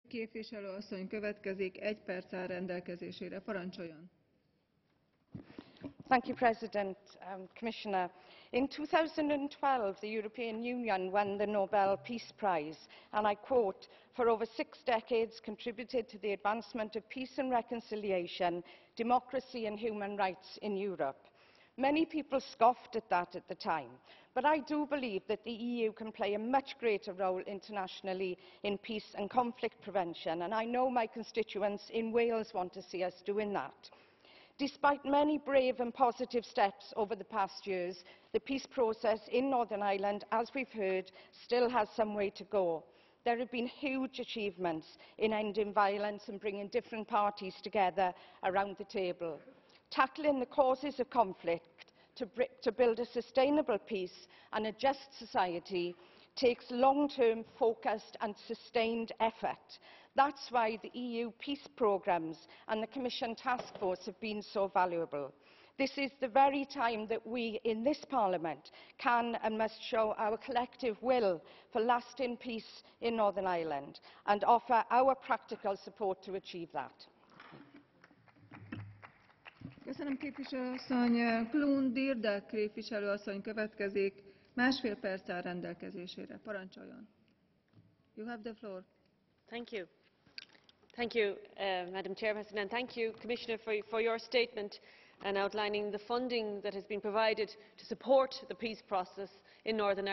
Képviselő asszony következik, 1 perc áll rendelkezésére. Parancsoljon! Mr President, Commissioner, in 2012 the European Union won the Nobel Peace Prize and I quote, "for over 6 decades contributed to the advancement of peace and reconciliation, democracy and human rights in Europe." Many people scoffed at that at the time, but I do believe that the EU can play a much greater role internationally in peace and conflict prevention, and I know my constituents in Wales want to see us doing that. Despite many brave and positive steps over the past years, the peace process in Northern Ireland, as we've heard, still has some way to go. There have been huge achievements in ending violence and bringing different parties together around the table. Tackling the causes of conflict to build a sustainable peace and a just society takes long-term, focused and sustained effort. That's why the EU peace programmes and the Commission task force have been so valuable. This is the very time that we in this Parliament can and must show our collective will for lasting peace in Northern Ireland and offer our practical support to achieve that. Köszönöm, képviselő asszony. Klún Dirdek képviselő asszony következik. 1,5 perc áll rendelkezésére. Parancsoljon. You have the floor. Thank you. Thank you, Madam Chairperson, and thank you, Commissioner, for your statement and outlining the funding that has been provided to support the peace process in Northern Ireland.